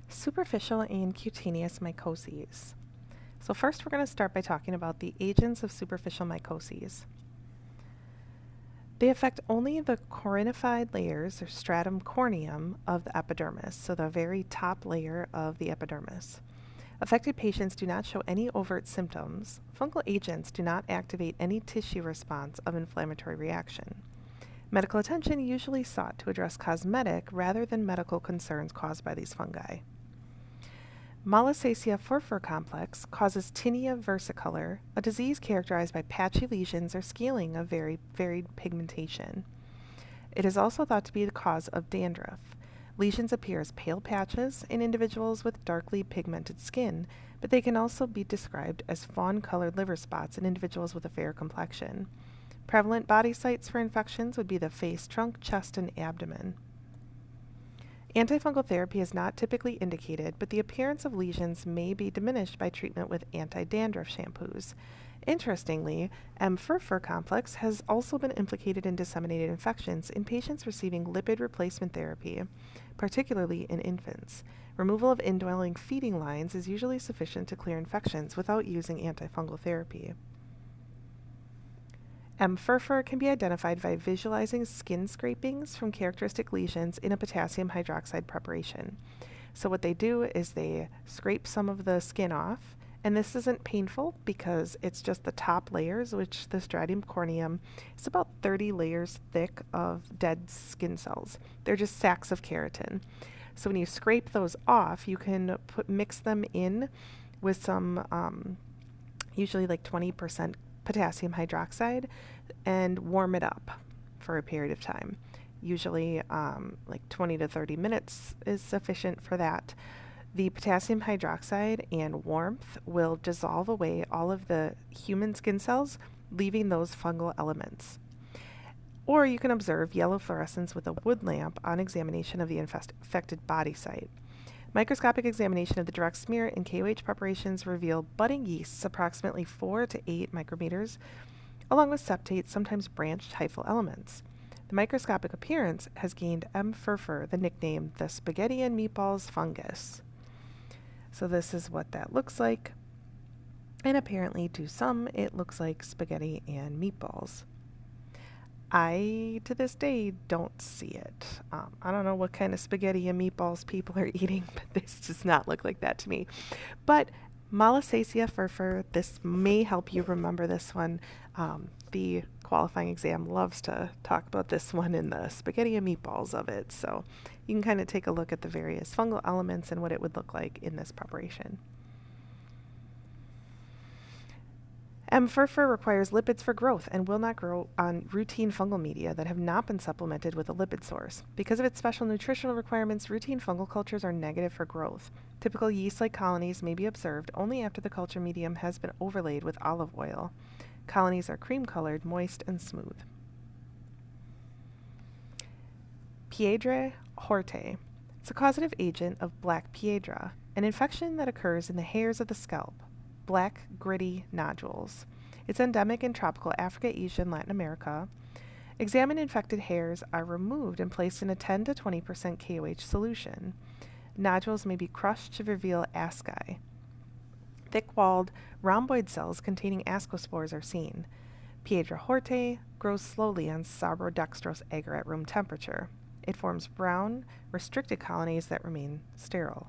Superficial and cutaneous mycoses. So first we're going to start by talking about the agents of superficial mycoses. They affect only the coronified layers or stratum corneum of the epidermis, so the very top layer of the epidermis. Affected patients do not show any overt symptoms. Fungal agents do not activate any tissue response of inflammatory reaction. Medical attention usually sought to address cosmetic rather than medical concerns caused by these fungi. Mycoses furfur complex causes tinea versicolor, a disease characterized by patchy lesions or scaling of very varied pigmentation. It is also thought to be the cause of dandruff. Lesions appear as pale patches in individuals with darkly pigmented skin, but they can also be described as fawn-colored liver spots in individuals with a fair complexion. Prevalent body sites for infections would be the face, trunk, chest, and abdomen. Antifungal therapy is not typically indicated, but the appearance of lesions may be diminished by treatment with anti-dandruff shampoos. Interestingly, M. furfur complex has also been implicated in disseminated infections in patients receiving lipid replacement therapy, particularly in infants. Removal of indwelling feeding lines is usually sufficient to clear infections without using antifungal therapy. M. furfur can be identified by visualizing skin scrapings from characteristic lesions in a potassium hydroxide preparation. So what they do is they scrape some of the skin off, and this isn't painful because it's just the top layers, which the stratum corneum is about 30 layers thick of dead skin cells. They're just sacs of keratin. So when you scrape those off, you can mix them in with some, usually like 20% potassium hydroxide, and warm it up for a period of time. Usually like 20 to 30 minutes is sufficient for that. The potassium hydroxide and warmth will dissolve away all of the human skin cells, leaving those fungal elements. Or you can observe yellow fluorescence with a wood lamp on examination of the infected body site. Microscopic examination of the direct smear and KOH preparations reveal budding yeasts approximately 4 to 8 micrometers, along with septate, sometimes branched hyphal elements. The microscopic appearance has gained M. furfur the nickname the spaghetti and meatballs fungus. So this is what that looks like, and apparently to some it looks like spaghetti and meatballs. I, to this day, don't see it. I don't know what kind of spaghetti and meatballs people are eating, but this does not look like that to me. But Mycoses furfur, this may help you remember this one. The qualifying exam loves to talk about this one and the spaghetti and meatballs of it. So you can kind of take a look at the various fungal elements and what it would look like in this preparation. M. furfur requires lipids for growth and will not grow on routine fungal media that have not been supplemented with a lipid source. Because of its special nutritional requirements, routine fungal cultures are negative for growth. Typical yeast-like colonies may be observed only after the culture medium has been overlaid with olive oil. Colonies are cream-colored, moist, and smooth. Piedra horte. It's a causative agent of black piedra, an infection that occurs in the hairs of the scalp. Black, gritty nodules. It's endemic in tropical Africa, Asia, and Latin America. Examined infected hairs are removed and placed in a 10 to 20% KOH solution. Nodules may be crushed to reveal asci. Thick-walled, rhomboid cells containing ascospores are seen. Piedra horte grows slowly on sabrodextrose agar at room temperature. It forms brown, restricted colonies that remain sterile.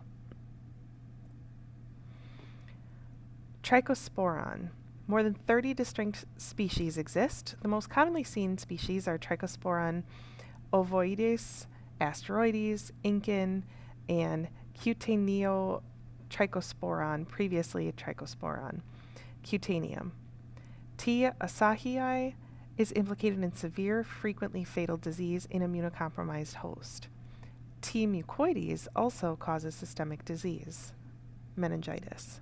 Trichosporon. More than 30 distinct species exist. The most commonly seen species are Trichosporon ovoides, asteroides, Incan, and Cutaneotrichosporon, previously Trichosporon cutaneum. T. asahii is implicated in severe, frequently fatal disease in immunocompromised host. T. mucoides also causes systemic disease, meningitis.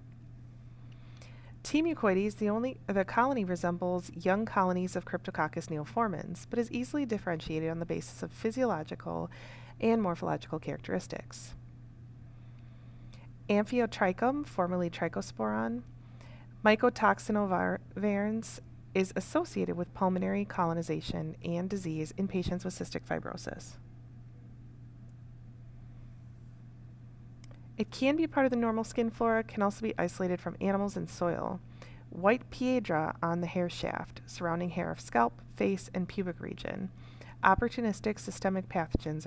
T. mucoides, the colony resembles young colonies of Cryptococcus neoformans, but is easily differentiated on the basis of physiological and morphological characteristics. Amphitricum, formerly Trichosporon, mycotoxinovirans, is associated with pulmonary colonization and disease in patients with cystic fibrosis. It can be part of the normal skin flora, can also be isolated from animals and soil. White piedra on the hair shaft, surrounding hair of scalp, face, and pubic region. Opportunistic systemic pathogens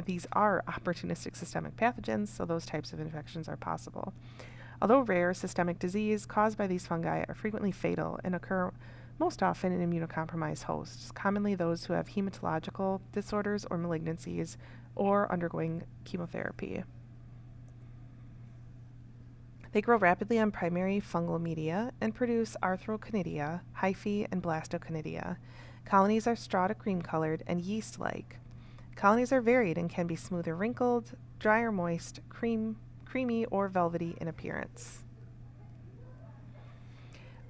these are opportunistic systemic pathogens, so those types of infections are possible. Although rare, systemic disease caused by these fungi are frequently fatal and occur most often in immunocompromised hosts, commonly those who have hematological disorders or malignancies or undergoing chemotherapy. They grow rapidly on primary fungal media and produce arthroconidia, hyphae, and blastoconidia. Colonies are straw to cream colored and yeast-like. Colonies are varied and can be smooth or wrinkled, dry or moist, creamy or velvety in appearance.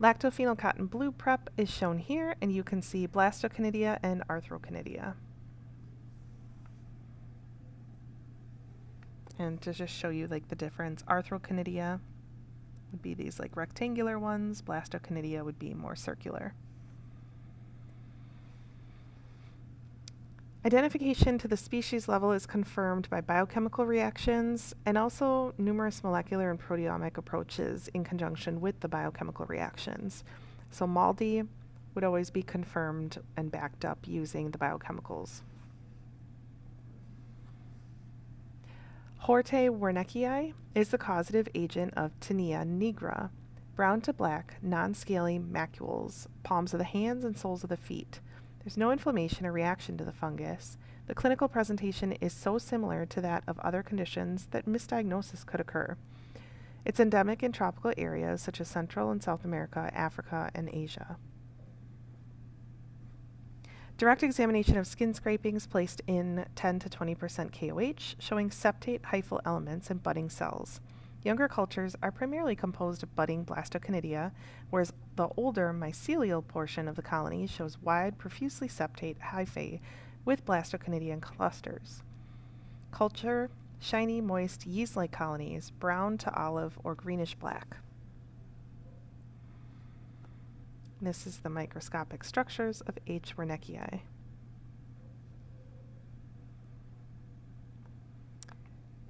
Lactophenylcotton blue prep is shown here, and you can see blastoconidia and arthroconidia. And to just show you like the difference, arthroconidia would be these like rectangular ones, blastoconidia would be more circular. Identification to the species level is confirmed by biochemical reactions and also numerous molecular and proteomic approaches in conjunction with the biochemical reactions. So MALDI would always be confirmed and backed up using the biochemicals. Horte werneckii is the causative agent of Tinea nigra, brown to black, non-scaly macules, palms of the hands and soles of the feet. There's no inflammation or reaction to the fungus. The clinical presentation is so similar to that of other conditions that misdiagnosis could occur. It's endemic in tropical areas such as Central and South America, Africa, and Asia. Direct examination of skin scrapings placed in 10 to 20% KOH, showing septate hyphal elements and budding cells. Younger cultures are primarily composed of budding blastoconidia, whereas the older mycelial portion of the colony shows wide, profusely septate hyphae with blastoconidia in clusters. Culture, shiny, moist, yeast-like colonies, brown to olive or greenish-black. This is the microscopic structures of H. werneckii.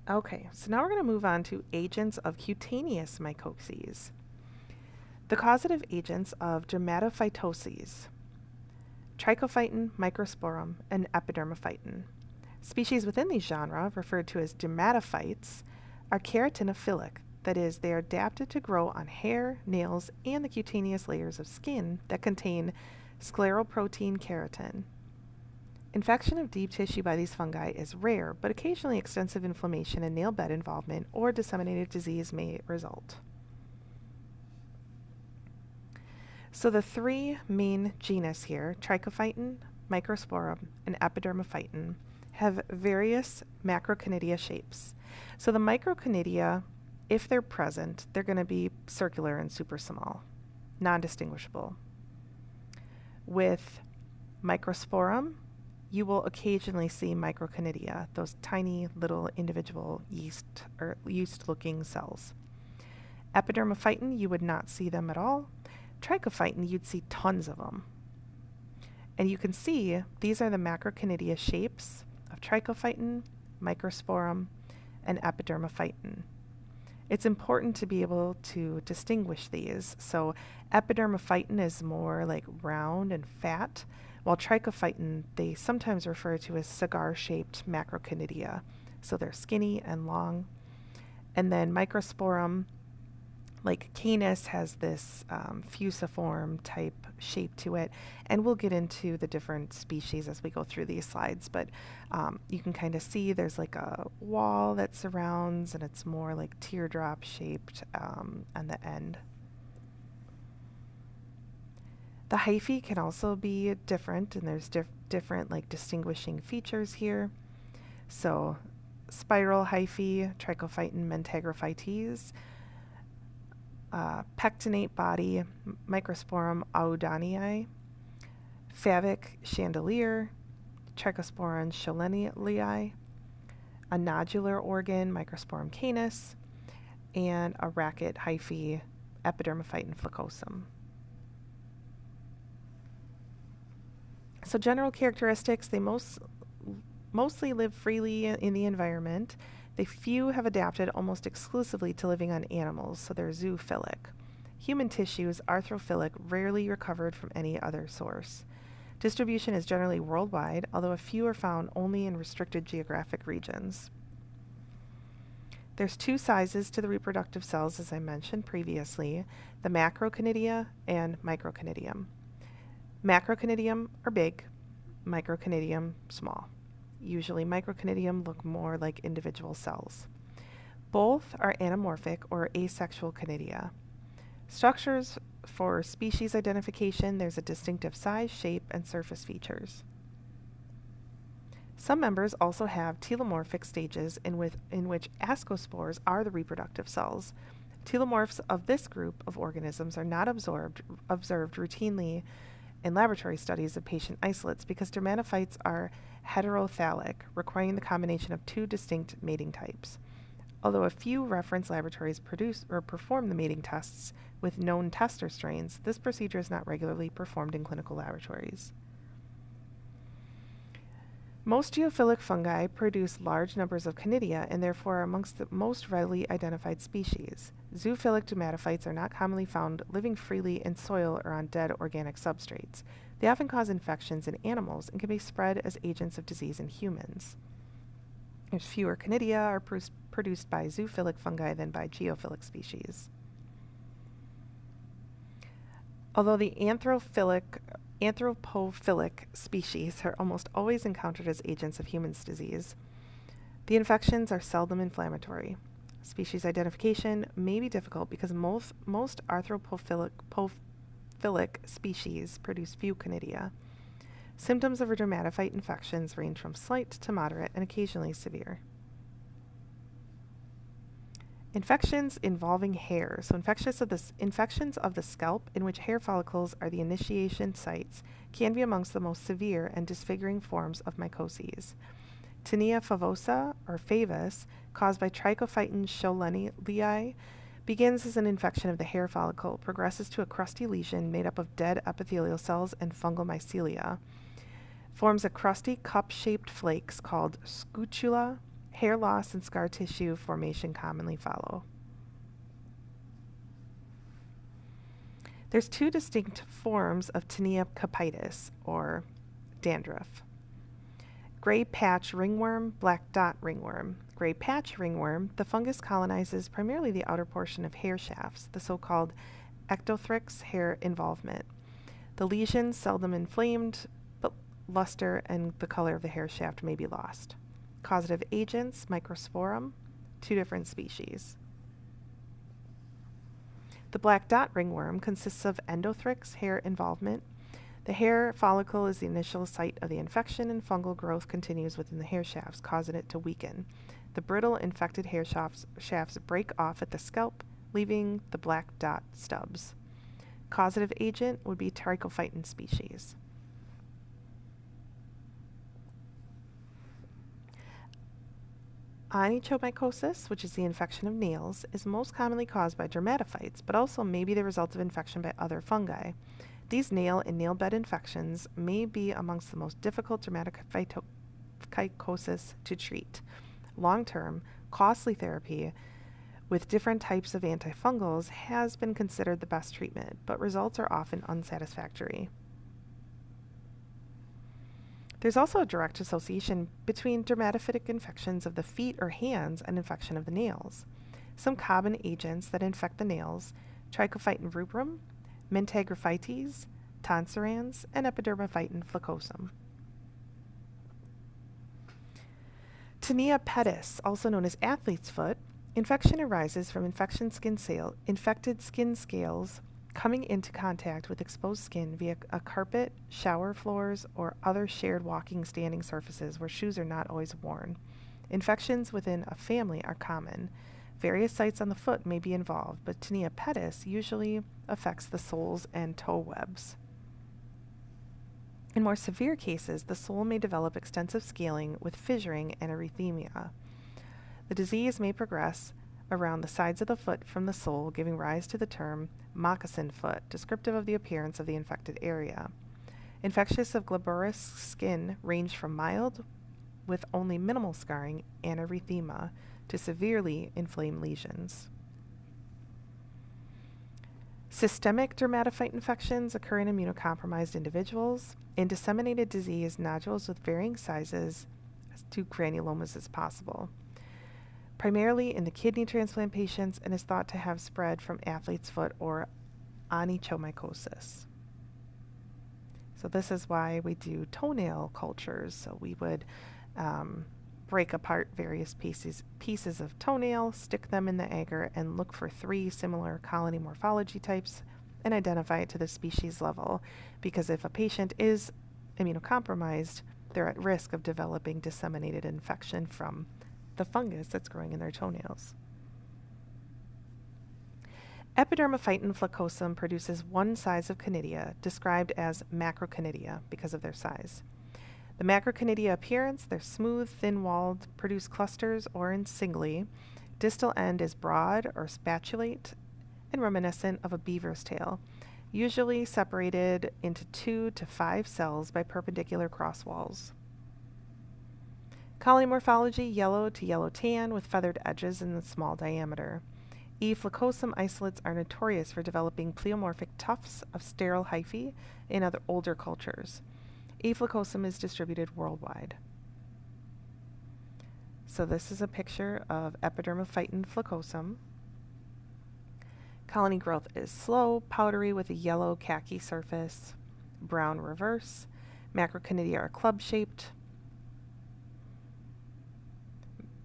Okay, so now we're going to move on to agents of cutaneous mycoses. The causative agents of dermatophytoses: trichophyton, microsporum, and epidermophyton. Species within these genera, referred to as dermatophytes, are keratinophilic, that is, they are adapted to grow on hair, nails, and the cutaneous layers of skin that contain scleroprotein keratin. Infection of deep tissue by these fungi is rare, but occasionally extensive inflammation and nail bed involvement or disseminated disease may result. So the three main genus here, trichophyton, microsporum, and epidermophyton, have various macroconidia shapes. So the microconidia, if they're present, they're going to be circular and super small, non-distinguishable. With microsporum, you will occasionally see microconidia, those tiny little individual yeast or yeast-looking cells. Epidermophyton, you would not see them at all. Trichophyton, you'd see tons of them. And you can see these are the macroconidia shapes of trichophyton, microsporum, and epidermophyton. It's important to be able to distinguish these. So epidermophyton is more like round and fat, while trichophyton they sometimes refer to as cigar-shaped macroconidia. So they're skinny and long. And then microsporum, like Canis, has this fusiform type shape to it. And we'll get into the different species as we go through these slides. But you can kind of see there's like a wall that surrounds, and it's more like teardrop shaped on the end. The hyphae can also be different, and there's different like distinguishing features here. So spiral hyphae, trichophyton mentagrophytes, pectinate body, microsporum audanii, favic chandelier, trichosporum schollenii, a nodular organ, microsporum canis, and a racket hyphae, epidermophyton flecosum. So general characteristics, they most mostly live freely in the environment. Few have adapted almost exclusively to living on animals, so they're zoophilic. Human tissue is arthrophilic, rarely recovered from any other source. Distribution is generally worldwide, although a few are found only in restricted geographic regions. There's two sizes to the reproductive cells, as I mentioned previously, the macroconidia and microconidium. Macroconidium are big, microconidium small. Usually microconidium look more like individual cells. Both are anamorphic or asexual conidia. Structures for species identification, there's a distinctive size, shape, and surface features. Some members also have telomorphic stages in which ascospores are the reproductive cells. Telomorphs of this group of organisms are not observed routinely in laboratory studies of patient isolates because dermatophytes are heterothallic, requiring the combination of two distinct mating types. Although a few reference laboratories produce or perform the mating tests with known tester strains, this procedure is not regularly performed in clinical laboratories. Most geophilic fungi produce large numbers of conidia and therefore are amongst the most readily identified species. Zoophilic dermatophytes are not commonly found living freely in soil or on dead organic substrates. They often cause infections in animals and can be spread as agents of disease in humans. There's fewer conidia are produced by zoophilic fungi than by geophilic species. Although the anthropophilic species are almost always encountered as agents of human disease, the infections are seldom inflammatory. Species identification may be difficult because most arthropophilic species produce few conidia. Symptoms of dermatophyte infections range from slight to moderate and occasionally severe. Infections involving hair. So infections of the scalp in which hair follicles are the initiation sites can be amongst the most severe and disfiguring forms of mycoses. Tinea favosa, or favus, caused by Trichophyton schollenii, begins as an infection of the hair follicle, progresses to a crusty lesion made up of dead epithelial cells and fungal mycelia, forms a crusty cup-shaped flakes called scutula. Hair loss and scar tissue formation commonly follow. There's two distinct forms of tinea capitis, or dandruff. Gray patch ringworm, black dot ringworm. Gray patch ringworm, the fungus colonizes primarily the outer portion of hair shafts, the so-called ectothrix hair involvement. The lesions seldom inflamed, but luster and the color of the hair shaft may be lost. Causative agents, Microsporum, two different species. The black dot ringworm consists of endothrix hair involvement. The hair follicle is the initial site of the infection, and fungal growth continues within the hair shafts, causing it to weaken. The brittle infected hair shafts break off at the scalp, leaving the black dot stubs. Causative agent would be Trichophyton species. Onychomycosis, which is the infection of nails, is most commonly caused by dermatophytes, but also may be the result of infection by other fungi. These nail and nail bed infections may be amongst the most difficult dermatophytosis to treat. Long-term, costly therapy with different types of antifungals has been considered the best treatment, but results are often unsatisfactory. There's also a direct association between dermatophytic infections of the feet or hands and infection of the nails. Some common agents that infect the nails, Trichophyton rubrum, Mentagrophytes, tonsurans, and Epidermophyton flaccosum. Tinea pedis, also known as athlete's foot, infection arises from infected skin scales coming into contact with exposed skin via a carpet, shower floors, or other shared walking standing surfaces where shoes are not always worn. Infections within a family are common. Various sites on the foot may be involved, but tinea pedis usually affects the soles and toe webs. In more severe cases, the sole may develop extensive scaling with fissuring and erythema. The disease may progress around the sides of the foot from the sole, giving rise to the term moccasin foot, descriptive of the appearance of the infected area. Infections of glabrous skin range from mild with only minimal scarring and erythema, to severely inflamed lesions. Systemic dermatophyte infections occur in immunocompromised individuals. In disseminated disease, nodules with varying sizes to granulomas as possible, primarily in the kidney transplant patients, and is thought to have spread from athlete's foot or onychomycosis. So this is why we do toenail cultures. So we would break apart various pieces of toenail, stick them in the agar, and look for 3 similar colony morphology types and identify it to the species level, because if a patient is immunocompromised, they're at risk of developing disseminated infection from the fungus that's growing in their toenails. Epidermophyton flocosum produces one size of conidia, described as macroconidia because of their size. The macroconidia appearance, they're smooth, thin-walled, produce clusters or in singly. Distal end is broad or spatulate and reminiscent of a beaver's tail, usually separated into 2 to 5 cells by perpendicular cross walls. Colony morphology, yellow to yellow-tan with feathered edges in the small diameter. E. flocosum isolates are notorious for developing pleomorphic tufts of sterile hyphae in other older cultures. E. flocosum is distributed worldwide. So this is a picture of Epidermophyton flocosum. Colony growth is slow, powdery with a yellow khaki surface, brown reverse. Macroconidia are club-shaped.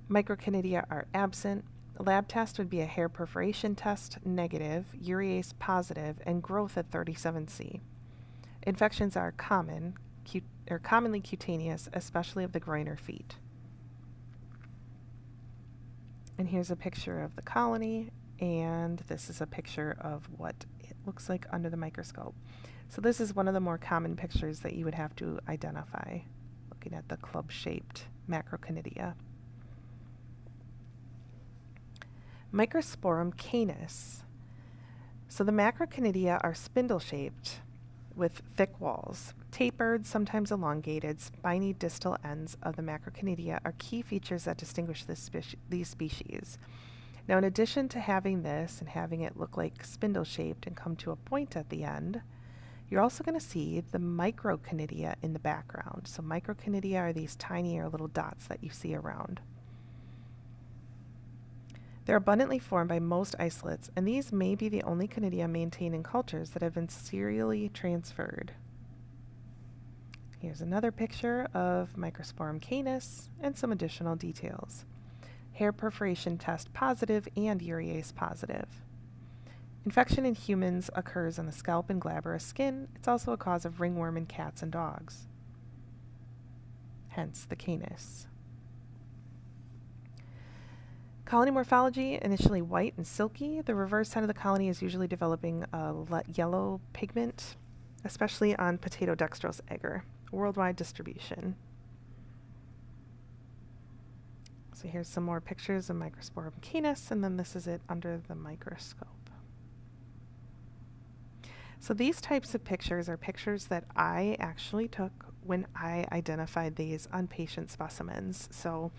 Microconidia are absent. A lab test would be a hair perforation test, negative, urease positive, and growth at 37C. Infections are commonly cutaneous, especially of the groin or feet. And here's a picture of the colony, and this is a picture of what it looks like under the microscope. So this is one of the more common pictures that you would have to identify, looking at the club-shaped macroconidia. Microsporum canis. So the macroconidia are spindle-shaped with thick walls. Tapered, sometimes elongated, spiny distal ends of the macroconidia are key features that distinguish these species. Now, in addition to having this and having it look like spindle-shaped and come to a point at the end, you're also going to see the microconidia in the background. So microconidia are these tinier little dots that you see around. They're abundantly formed by most isolates, and these may be the only conidia maintained in cultures that have been serially transferred. Here's another picture of Microsporum canis and some additional details. Hair perforation test positive and urease positive. Infection in humans occurs on the scalp and glabrous skin. It's also a cause of ringworm in cats and dogs. Hence the canis. Colony morphology, initially white and silky. The reverse side of the colony is usually developing a yellow pigment, especially on potato dextrose agar. Worldwide distribution. So here's some more pictures of Microsporum canis, and then this is it under the microscope. So these types of pictures are pictures that I actually took when I identified these on patient specimens. So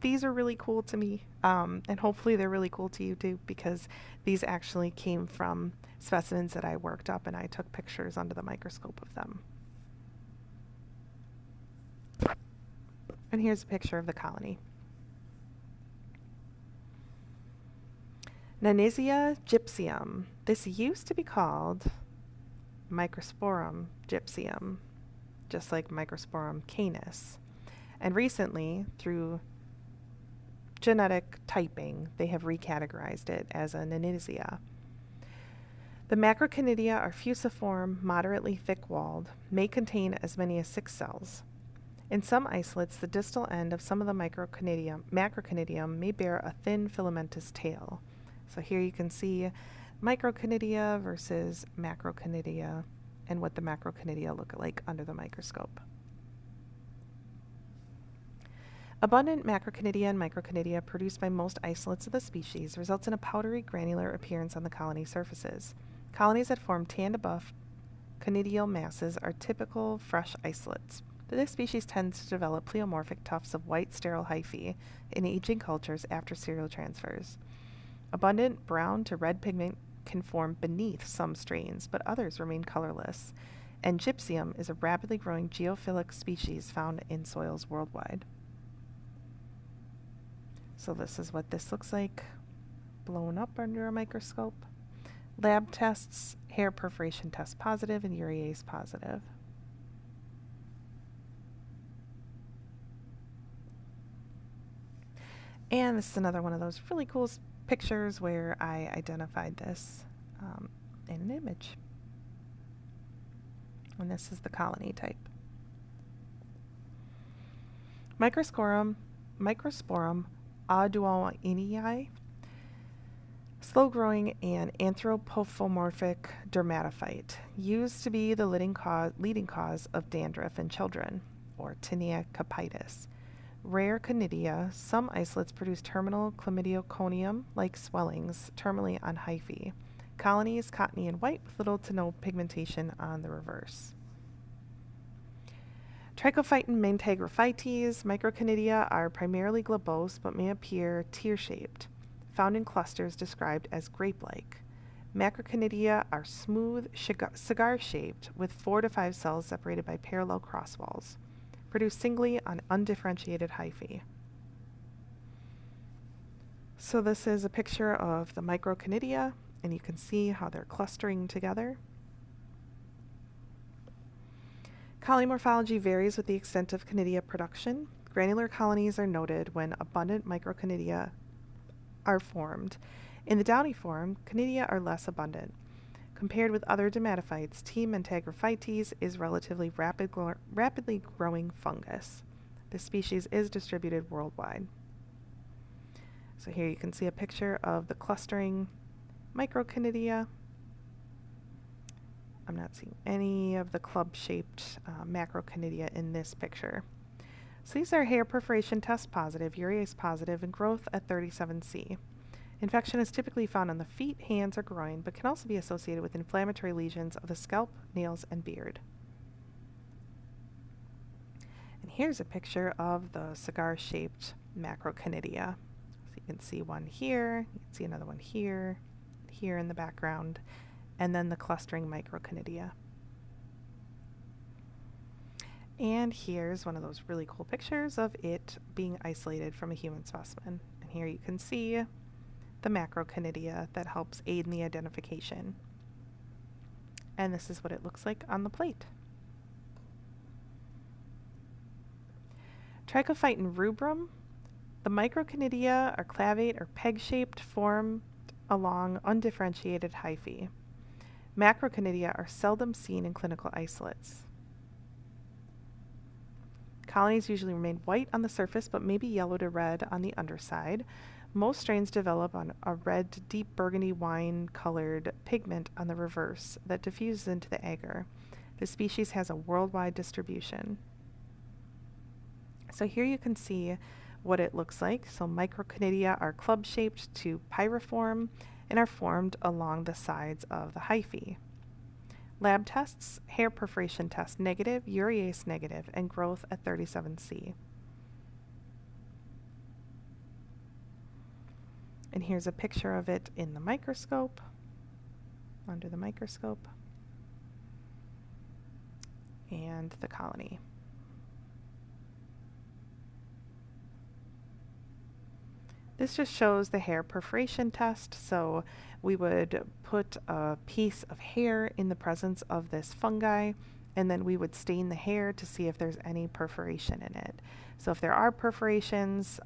these are really cool to me, and hopefully they're really cool to you too, because these actually came from specimens that I worked up and I took pictures under the microscope of them. And here's a picture of the colony. Nanesia gypsum. This used to be called Microsporum gypsum, just like Microsporum canis. And recently, through genetic typing, they have recategorized it as a Nanesia. The macroconidia are fusiform, moderately thick-walled, may contain as many as 6 cells. In some isolates, the distal end of some of the macroconidium may bear a thin filamentous tail. So here you can see microconidia versus macroconidia and what the macroconidia look like under the microscope. Abundant macroconidia and microconidia produced by most isolates of the species results in a powdery granular appearance on the colony surfaces. Colonies that form tan to buff conidial masses are typical fresh isolates. but this species tends to develop pleomorphic tufts of white sterile hyphae in aging cultures after serial transfers. Abundant brown to red pigment can form beneath some strains, but others remain colorless, and gypsium is a rapidly growing geophilic species found in soils worldwide. So this is what this looks like blown up under a microscope. Lab tests, hair perforation test positive and urease positive. And this is another one of those really cool pictures where I identified this in an image. And this is the colony type. Microsporum auduinii, slow-growing and anthropomorphic dermatophyte, used to be the leading cause of dandruff in children, or tinea capitis. Rare conidia, some isolates produce terminal chlamydioconium-like swellings terminally on hyphae. Colonies cottony and white with little to no pigmentation on the reverse. Trichophyton mentagrophytes, microconidia are primarily globose but may appear tear-shaped, found in clusters described as grape-like. Macroconidia are smooth, cigar-shaped with 4 to 5 cells separated by parallel cross walls, produced singly on undifferentiated hyphae. So this is a picture of the microconidia, and you can see how they're clustering together. Colony morphology varies with the extent of conidia production. Granular colonies are noted when abundant microconidia are formed. In the downy form, conidia are less abundant. Compared with other dermatophytes, T. mentagrophytes is relatively rapidly growing fungus. This species is distributed worldwide. So here you can see a picture of the clustering microconidia. I'm not seeing any of the club-shaped macroconidia in this picture. So these are hair perforation test positive, urease positive, and growth at 37C. Infection is typically found on the feet, hands, or groin, but can also be associated with inflammatory lesions of the scalp, nails, and beard. And here's a picture of the cigar-shaped macroconidia. So you can see one here, you can see another one here, here in the background, and then the clustering microconidia. And here's one of those really cool pictures of it being isolated from a human specimen. And here you can see the macroconidia that helps aid in the identification. And this is what it looks like on the plate. Trichophyton rubrum. The microconidia are clavate or peg-shaped, formed along undifferentiated hyphae. Macroconidia are seldom seen in clinical isolates. Colonies usually remain white on the surface but may be yellow to red on the underside. Most strains develop on a red to deep burgundy wine-colored pigment on the reverse that diffuses into the agar. The species has a worldwide distribution. So here you can see what it looks like. So microconidia are club-shaped to pyriform and are formed along the sides of the hyphae. Lab tests, hair perforation test negative, urease negative, and growth at 37C. And here's a picture of it in the microscope, under the microscope, and the colony. This just shows the hair perforation test. So we would put a piece of hair in the presence of this fungi, and then we would stain the hair to see if there's any perforation in it. So if there are perforations,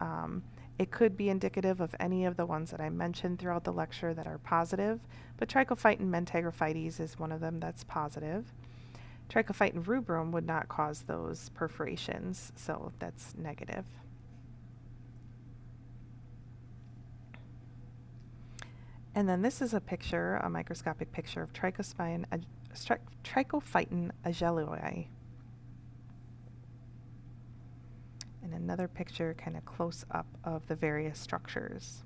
it could be indicative of any of the ones that I mentioned throughout the lecture that are positive, but Trichophyton mentagrophytes is one of them that's positive. Trichophyton rubrum would not cause those perforations, so that's negative. And then this is a picture, a microscopic picture of Trichophyton agelui. And another picture kind of close up of the various structures.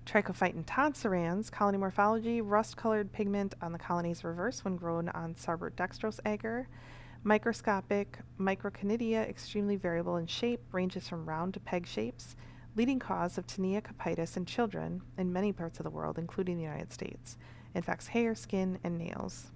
Trichophyton tonsurans, colony morphology, rust-colored pigment on the colony's reverse when grown on Sarbort dextrose agar. Microscopic, microconidia, extremely variable in shape, ranges from round to peg shapes. Leading cause of tinea capitis in children in many parts of the world, including the United States. Infects hair, skin, and nails.